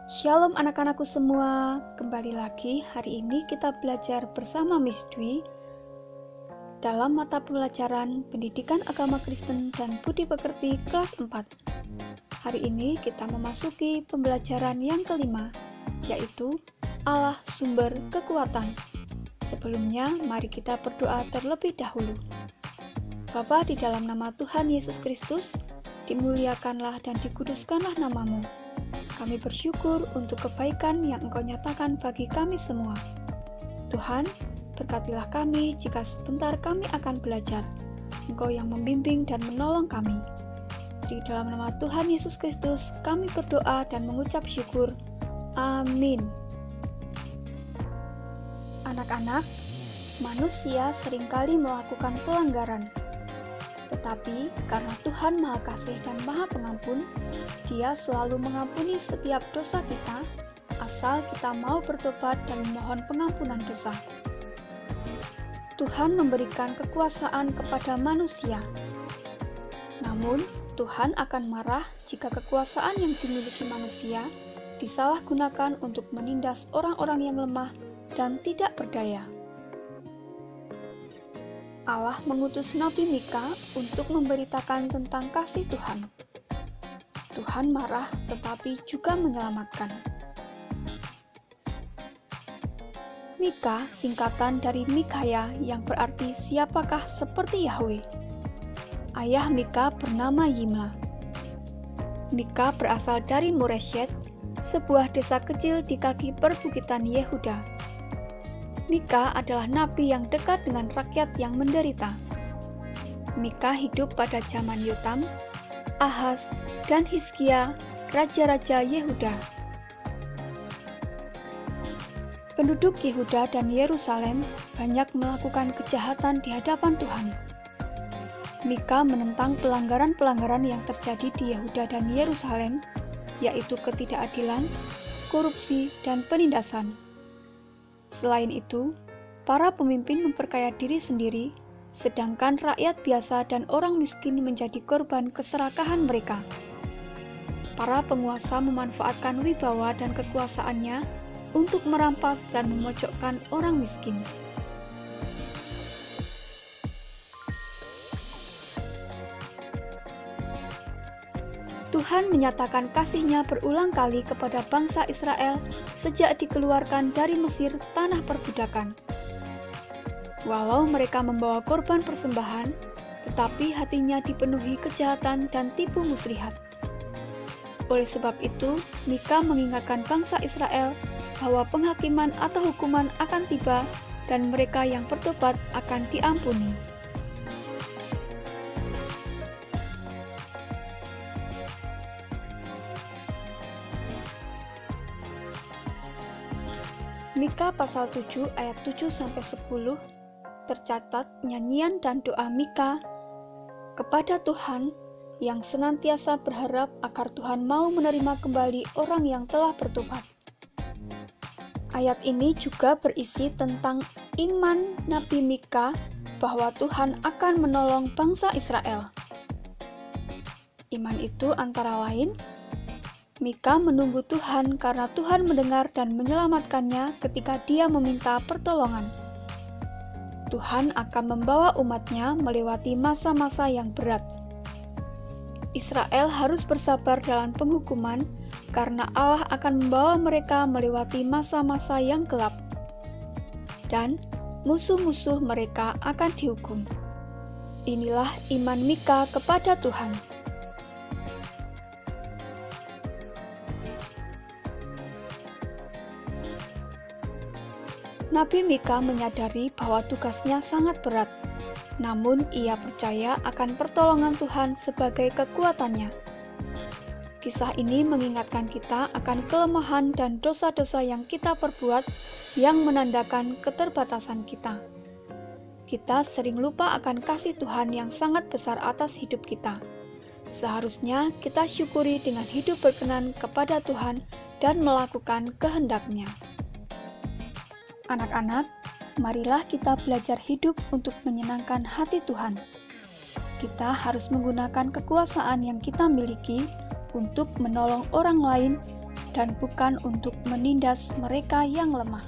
Shalom anak-anakku semua, kembali lagi hari ini kita belajar bersama Miss Dwi dalam mata pelajaran Pendidikan Agama Kristen dan Budi Pekerti kelas 4. Hari ini kita memasuki pembelajaran yang kelima, yaitu Allah sumber kekuatan. Sebelumnya, mari kita berdoa terlebih dahulu. Bapa, di dalam nama Tuhan Yesus Kristus, dimuliakanlah dan dikuduskanlah namamu. Kami bersyukur untuk kebaikan yang Engkau nyatakan bagi kami semua. Tuhan, berkatilah kami jika sebentar kami akan belajar. Engkau yang membimbing dan menolong kami. Di dalam nama Tuhan Yesus Kristus, kami berdoa dan mengucap syukur. Amin. Anak-anak, manusia seringkali melakukan pelanggaran. Tetapi karena Tuhan Maha Kasih dan Maha Pengampun, Dia selalu mengampuni setiap dosa kita, asal kita mau bertobat dan memohon pengampunan dosa. Tuhan memberikan kekuasaan kepada manusia. Namun, Tuhan akan marah jika kekuasaan yang dimiliki manusia disalahgunakan untuk menindas orang-orang yang lemah dan tidak berdaya. Allah mengutus Nabi Mika untuk memberitakan tentang kasih Tuhan. Tuhan marah tetapi juga menyelamatkan. Mika singkatan dari Mikaya yang berarti siapakah seperti Yahweh. Ayah Mika bernama Yimla. Mika berasal dari Moreshet, sebuah desa kecil di kaki perbukitan Yehuda. Mika adalah nabi yang dekat dengan rakyat yang menderita. Mika hidup pada zaman Yotam, Ahaz, dan Hizkia, raja-raja Yehuda. Penduduk Yehuda dan Yerusalem banyak melakukan kejahatan di hadapan Tuhan. Mika menentang pelanggaran-pelanggaran yang terjadi di Yehuda dan Yerusalem, yaitu ketidakadilan, korupsi, dan penindasan. Selain itu, para pemimpin memperkaya diri sendiri, sedangkan rakyat biasa dan orang miskin menjadi korban keserakahan mereka. Para penguasa memanfaatkan wibawa dan kekuasaannya untuk merampas dan memojokkan orang miskin. Tuhan menyatakan kasih-Nya berulang kali kepada bangsa Israel sejak dikeluarkan dari Mesir, tanah perbudakan. Walau mereka membawa korban persembahan, tetapi hatinya dipenuhi kejahatan dan tipu muslihat. Oleh sebab itu, Mika mengingatkan bangsa Israel bahwa penghakiman atau hukuman akan tiba dan mereka yang bertobat akan diampuni. Mika pasal 7 ayat 7-10 tercatat nyanyian dan doa Mika kepada Tuhan yang senantiasa berharap agar Tuhan mau menerima kembali orang yang telah bertobat. Ayat ini juga berisi tentang iman Nabi Mika bahwa Tuhan akan menolong bangsa Israel. Iman itu antara lain, Mika menunggu Tuhan karena Tuhan mendengar dan menyelamatkannya ketika dia meminta pertolongan. Tuhan akan membawa umat-Nya melewati masa-masa yang berat. Israel harus bersabar dalam penghukuman karena Allah akan membawa mereka melewati masa-masa yang gelap. Dan musuh-musuh mereka akan dihukum. Inilah iman Mika kepada Tuhan. Nabi Mika menyadari bahwa tugasnya sangat berat, namun ia percaya akan pertolongan Tuhan sebagai kekuatannya. Kisah ini mengingatkan kita akan kelemahan dan dosa-dosa yang kita perbuat yang menandakan keterbatasan kita. Kita sering lupa akan kasih Tuhan yang sangat besar atas hidup kita. Seharusnya kita syukuri dengan hidup berkenan kepada Tuhan dan melakukan kehendak-Nya. Anak-anak, marilah kita belajar hidup untuk menyenangkan hati Tuhan. Kita harus menggunakan kekuasaan yang kita miliki untuk menolong orang lain dan bukan untuk menindas mereka yang lemah.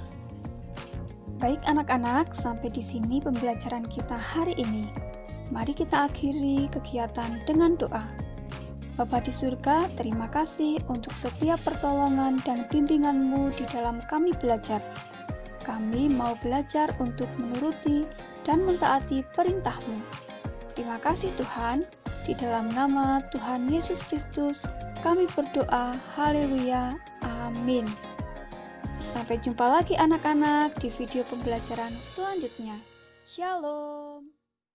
Baik anak-anak, sampai di sini pembelajaran kita hari ini. Mari kita akhiri kegiatan dengan doa. Bapa di surga, terima kasih untuk setiap pertolongan dan bimbingan-Mu di dalam kami belajar. Kami mau belajar untuk menuruti dan mentaati perintah-Mu. Terima kasih Tuhan, di dalam nama Tuhan Yesus Kristus, kami berdoa, haleluya, amin. Sampai jumpa lagi anak-anak di video pembelajaran selanjutnya. Shalom.